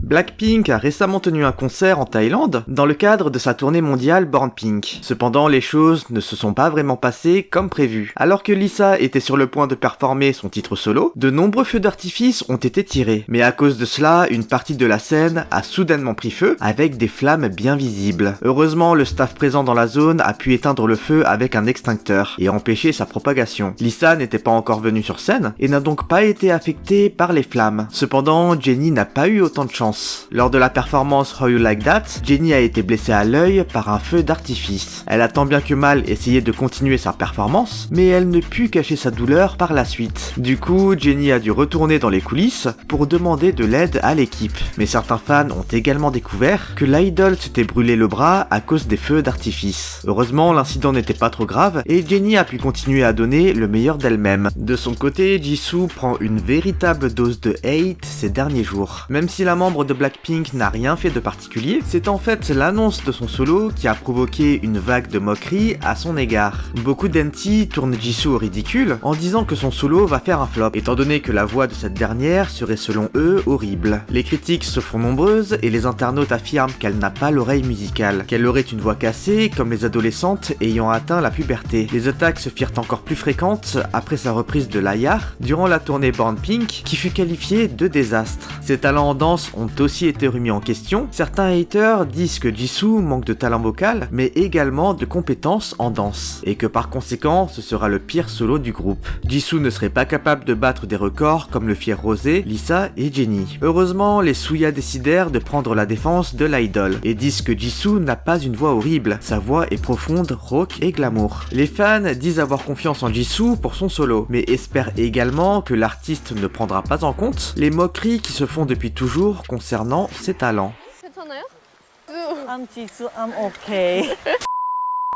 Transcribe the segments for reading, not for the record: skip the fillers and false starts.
Blackpink a récemment tenu un concert en Thaïlande dans le cadre de sa tournée mondiale Born Pink. Cependant, les choses ne se sont pas vraiment passées comme prévu. Alors que Lisa était sur le point de performer son titre solo, de nombreux feux d'artifice ont été tirés. Mais à cause de cela, une partie de la scène a soudainement pris feu avec des flammes bien visibles. Heureusement, le staff présent dans la zone a pu éteindre le feu avec un extincteur et empêcher sa propagation. Lisa n'était pas encore venue sur scène et n'a donc pas été affectée par les flammes. Cependant, Jennie n'a pas eu autant de chance. Lors de la performance How You Like That, Jennie a été blessée à l'œil par un feu d'artifice. Elle a tant bien que mal essayé de continuer sa performance, mais elle ne put cacher sa douleur par la suite. Du coup, Jennie a dû retourner dans les coulisses pour demander de l'aide à l'équipe. Mais certains fans ont également découvert que l'idol s'était brûlé le bras à cause des feux d'artifice. Heureusement, l'incident n'était pas trop grave et Jennie a pu continuer à donner le meilleur d'elle-même. De son côté, Jisoo prend une véritable dose de hate ces derniers jours. Même si la membre de Blackpink n'a rien fait de particulier, c'est en fait l'annonce de son solo qui a provoqué une vague de moqueries à son égard. Beaucoup d'NT tournent Jisoo au ridicule en disant que son solo va faire un flop, étant donné que la voix de cette dernière serait selon eux horrible. Les critiques se font nombreuses et les internautes affirment qu'elle n'a pas l'oreille musicale, qu'elle aurait une voix cassée comme les adolescentes ayant atteint la puberté. Les attaques se firent encore plus fréquentes après sa reprise de l'Ayar durant la tournée Born Pink qui fut qualifiée de désastre. Ses talents en danse ont aussi été remis en question. Certains haters disent que Jisoo manque de talent vocal, mais également de compétences en danse, et que par conséquent, ce sera le pire solo du groupe. Jisoo ne serait pas capable de battre des records comme le firent Rosé, Lisa et Jennie. Heureusement, les Suya décidèrent de prendre la défense de l'idol, et disent que Jisoo n'a pas une voix horrible, sa voix est profonde, rauque et glamour. Les fans disent avoir confiance en Jisoo pour son solo, mais espèrent également que l'artiste ne prendra pas en compte les moqueries qui se font depuis toujours concernant ses talents. I'm Jisoo, I'm okay.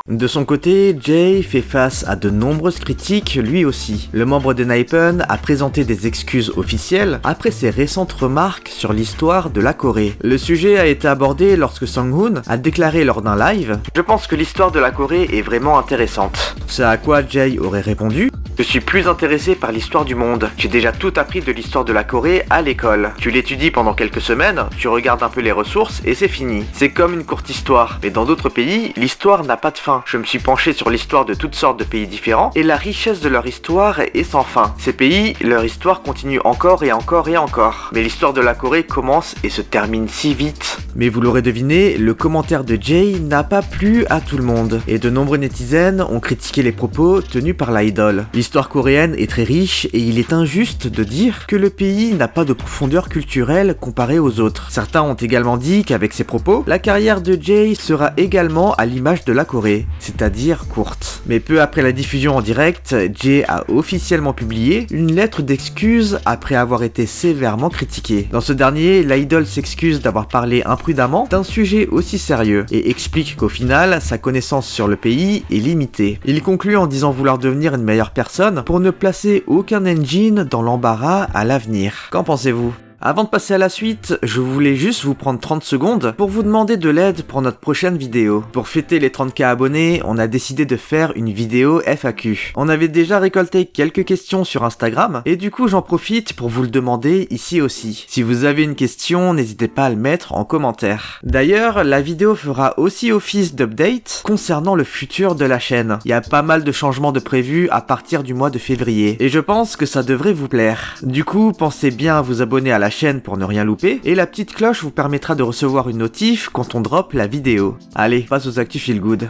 De son côté, Jay fait face à de nombreuses critiques lui aussi. Le membre de Hypen a présenté des excuses officielles après ses récentes remarques sur l'histoire de la Corée. Le sujet a été abordé lorsque Sunghoon a déclaré lors d'un live « Je pense que l'histoire de la Corée est vraiment intéressante ». Ce à quoi Jay aurait répondu « Je suis plus intéressé par l'histoire du monde. J'ai déjà tout appris de l'histoire de la Corée à l'école. Tu l'étudies pendant quelques semaines, tu regardes un peu les ressources et c'est fini. C'est comme une courte histoire. Mais dans d'autres pays, l'histoire n'a pas de fin. Je me suis penché sur l'histoire de toutes sortes de pays différents et la richesse de leur histoire est sans fin. Ces pays, leur histoire continue encore et encore et encore. Mais l'histoire de la Corée commence et se termine si vite. » Mais vous l'aurez deviné, le commentaire de Jay n'a pas plu à tout le monde. Et de nombreux netizens ont critiqué les propos tenus par l'idol. L'histoire coréenne est très riche et il est injuste de dire que le pays n'a pas de profondeur culturelle comparée aux autres. Certains ont également dit qu'avec ces propos, la carrière de Jay sera également à l'image de la Corée, c'est-à-dire courte. Mais peu après la diffusion en direct, Jay a officiellement publié une lettre d'excuse après avoir été sévèrement critiqué. Dans ce dernier, l'idol s'excuse d'avoir parlé imprudemment d'un sujet aussi sérieux et explique qu'au final, sa connaissance sur le pays est limitée. Il conclut en disant vouloir devenir une meilleure personne pour ne placer aucun engine dans l'embarras à l'avenir. Qu'en pensez-vous ? Avant de passer à la suite, je voulais juste vous prendre 30 secondes pour vous demander de l'aide pour notre prochaine vidéo. Pour fêter les 30K abonnés, on a décidé de faire une vidéo FAQ. On avait déjà récolté quelques questions sur Instagram, et du coup j'en profite pour vous le demander ici aussi. Si vous avez une question, n'hésitez pas à le mettre en commentaire. D'ailleurs, la vidéo fera aussi office d'update concernant le futur de la chaîne. Il y a pas mal de changements de prévus à partir du mois de février, et je pense que ça devrait vous plaire. Du coup, pensez bien à vous abonner à la chaîne pour ne rien louper, et la petite cloche vous permettra de recevoir une notif quand on drop la vidéo. Allez, passe aux actus feel good.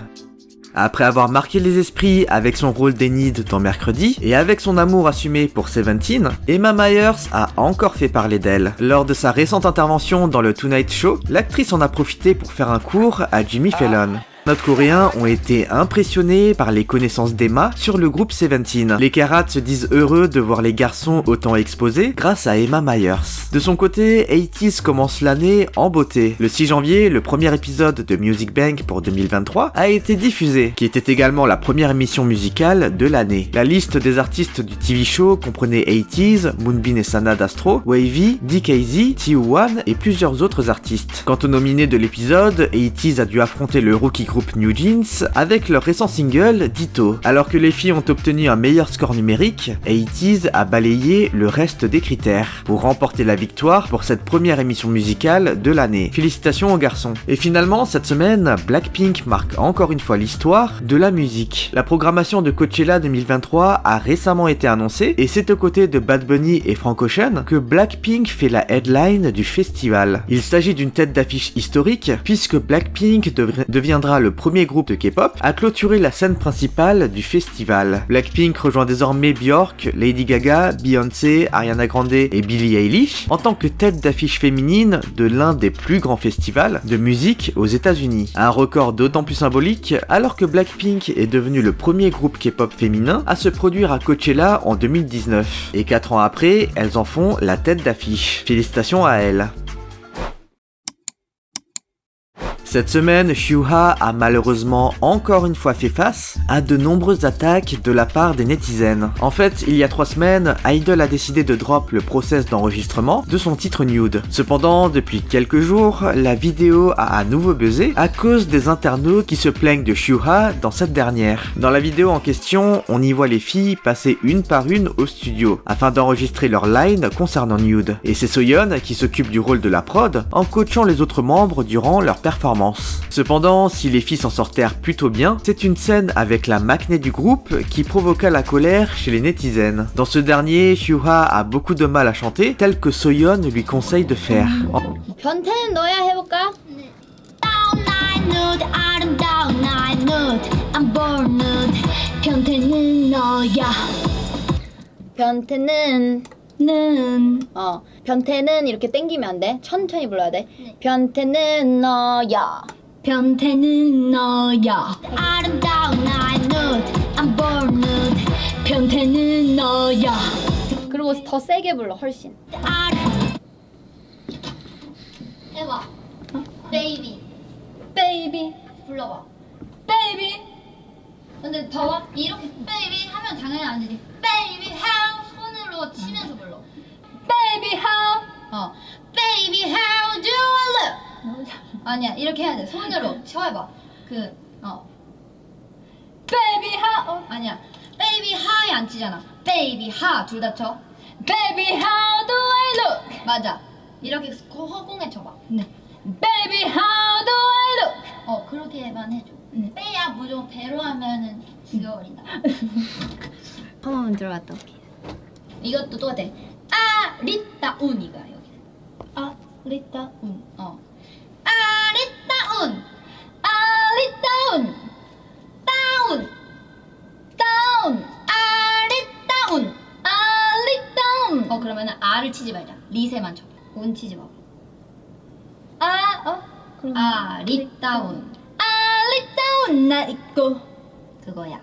Après avoir marqué les esprits avec son rôle d'Enid dans Mercredi, et avec son amour assumé pour Seventeen, Emma Myers a encore fait parler d'elle. Lors de sa récente intervention dans le Tonight Show, l'actrice en a profité pour faire un cours à Jimmy Fallon. Nord-coréens ont été impressionnés par les connaissances d'Emma sur le groupe Seventeen. Les Karats se disent heureux de voir les garçons autant exposés grâce à Emma Myers. De son côté, 80s commence l'année en beauté. Le 6 janvier, le premier épisode de Music Bank pour 2023 a été diffusé, qui était également la première émission musicale de l'année. La liste des artistes du TV show comprenait 80s, Moonbin et Sana d'Astro, Wavy, DKZ, TU1 et plusieurs autres artistes. Quant aux nominés de l'épisode, 80s a dû affronter le rookie group groupe New Jeans avec leur récent single Ditto. Alors que les filles ont obtenu un meilleur score numérique, 80s a balayé le reste des critères pour remporter la victoire pour cette première émission musicale de l'année. Félicitations aux garçons. Et finalement, cette semaine, Blackpink marque encore une fois l'histoire de la musique. La programmation de Coachella 2023 a récemment été annoncée et c'est aux côtés de Bad Bunny et Frank Ocean que Blackpink fait la headline du festival. Il s'agit d'une tête d'affiche historique puisque Blackpink deviendra le premier groupe de K-pop à clôturer la scène principale du festival. Blackpink rejoint désormais Björk, Lady Gaga, Beyoncé, Ariana Grande et Billie Eilish en tant que tête d'affiche féminine de l'un des plus grands festivals de musique aux États-Unis. Un record d'autant plus symbolique alors que Blackpink est devenu le premier groupe K-pop féminin à se produire à Coachella en 2019. Et 4 ans après, elles en font la tête d'affiche. Félicitations à elles. Cette semaine, Hyuha a malheureusement encore une fois fait face à de nombreuses attaques de la part des netizens. En fait, il y a 3 semaines, Idol a décidé de drop le process d'enregistrement de son titre Nude. Cependant, depuis quelques jours, la vidéo a à nouveau buzzé à cause des internautes qui se plaignent de Hyuha dans cette dernière. Dans la vidéo en question, on y voit les filles passer une par une au studio afin d'enregistrer leur line concernant Nude. Et c'est Soyeon qui s'occupe du rôle de la prod en coachant les autres membres durant leur performance. Cependant, si les filles s'en sortèrent plutôt bien, c'est une scène avec la maknae du groupe qui provoqua la colère chez les netizens. Dans ce dernier, Hyuha a beaucoup de mal à chanter, tel que Soyeon lui conseille de faire. 변태는 너야 해볼까? 네. Down night nude, 아름다운 night nude, I'm born nude. 변태는 너야. 변태는 변태는 이렇게 땡기면 안 돼. 천천히 불러야 돼. 네. 변태는 너야. 변태는 너야. 아름다운 night nude, I'm born nude. 변태는 너야. 그리고 더 세게 불러 훨씬. 해봐. 베이비. 베이비. 불러봐. 베이비. 근데 더 이렇게 베이비 하면 당연히 안 되지. 베이비 how 손으로 치면서 불러. 베이비 how. 베이비 how do I look? 아니야 이렇게 해야 돼. 손으로 쳐해봐. 베이비 how. 아니야. 베이비 how이 안 치잖아. 베이비 how 둘 다 쳐. 베이비 how do I look? 맞아. 이렇게 허공에 쳐봐. 네. Baby, how do I look? 그렇게만 해줘. 빼야 무조건 배로 하면은 죽여버린다. 한 번만 들어갔다 올게. 이것도 똑같아. 아리따운 이거야 여기. 아리따운. 아리따운. 아리따운. 다운. 다운. 아리따운. 아리따운. 그러면은 아를 치지 말자. 리세만 쳐봐. 운 치지 마. 아리따운. 아리따운 나 있고 그거야.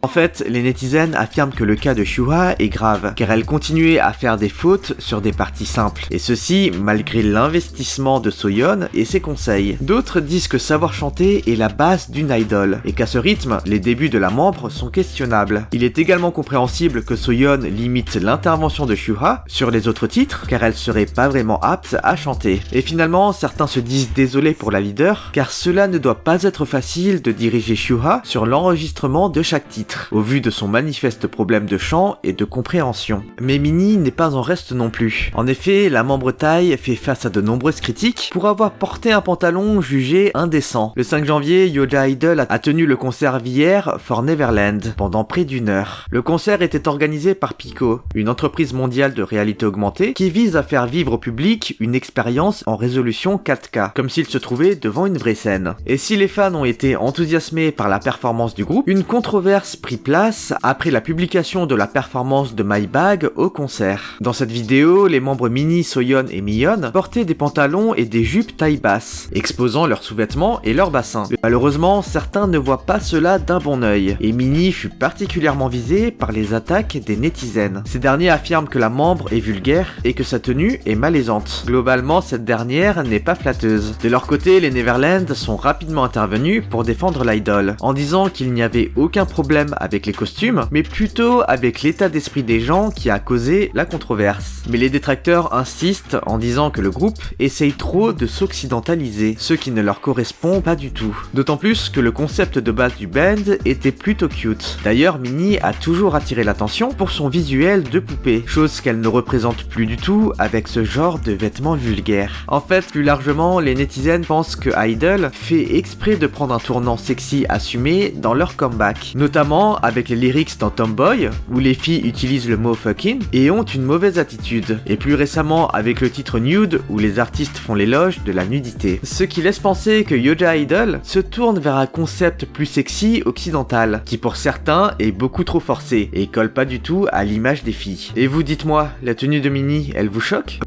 En fait, les netizens affirment que le cas de Hyuha est grave, car elle continuait à faire des fautes sur des parties simples, et ceci malgré l'investissement de Soyeon et ses conseils. D'autres disent que savoir chanter est la base d'une idol, et qu'à ce rythme, les débuts de la membre sont questionnables. Il est également compréhensible que Soyeon limite l'intervention de Hyuha sur les autres titres, car elle serait pas vraiment apte à chanter. Et finalement, certains se disent désolés pour la leader, car cela ne doit pas être facile de diriger Hyuha sur l'enregistrement de chaque titre, au vu de son manifeste problème de chant et de compréhension. Mais Minnie n'est pas en reste non plus. En effet, la membre Tae fait face à de nombreuses critiques pour avoir porté un pantalon jugé indécent. Le 5 janvier, Yoja Idol a tenu le concert VR for Neverland pendant près d'1 heure. Le concert était organisé par Pico, une entreprise mondiale de réalité augmentée qui vise à faire vivre au public une expérience en résolution 4K, comme s'il se trouvait devant une vraie scène. Et si les fans ont été enthousiasmés par la performance du groupe, une controverse prit place après la publication de la performance de My Bag au concert. Dans cette vidéo, les membres Minnie, Soyeon et Miyeon portaient des pantalons et des jupes taille basse, exposant leurs sous-vêtements et leurs bassins. Malheureusement, certains ne voient pas cela d'un bon œil, et Minnie fut particulièrement visée par les attaques des netizens. Ces derniers affirment que la membre est vulgaire et que sa tenue est malaisante. Globalement, cette dernière n'est pas flatteuse. De leur côté, les Neverland sont rapidement intervenus pour défendre l'idol, en disant qu'il n'y avait aucun problème problème avec les costumes, mais plutôt avec l'état d'esprit des gens qui a causé la controverse. Mais les détracteurs insistent en disant que le groupe essaye trop de s'occidentaliser, ce qui ne leur correspond pas du tout. D'autant plus que le concept de base du band était plutôt cute. D'ailleurs, Minnie a toujours attiré l'attention pour son visuel de poupée, chose qu'elle ne représente plus du tout avec ce genre de vêtements vulgaires. En fait, plus largement, les netizens pensent que Idol fait exprès de prendre un tournant sexy assumé dans leur comeback, notamment avec les lyrics dans Tomboy, où les filles utilisent le mot fucking et ont une mauvaise attitude, et plus récemment avec le titre Nude, où les artistes font l'éloge de la nudité. Ce qui laisse penser que Yoja Idol se tourne vers un concept plus sexy occidental, qui pour certains est beaucoup trop forcé, et colle pas du tout à l'image des filles. Et vous, dites-moi, la tenue de Minnie, elle vous choque ?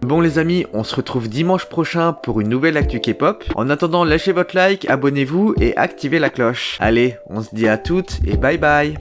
Bon les amis, on se retrouve dimanche prochain pour une nouvelle actu K-pop. En attendant, lâchez votre like, abonnez-vous et activez la cloche. Allez, on se dit à toutes et bye bye.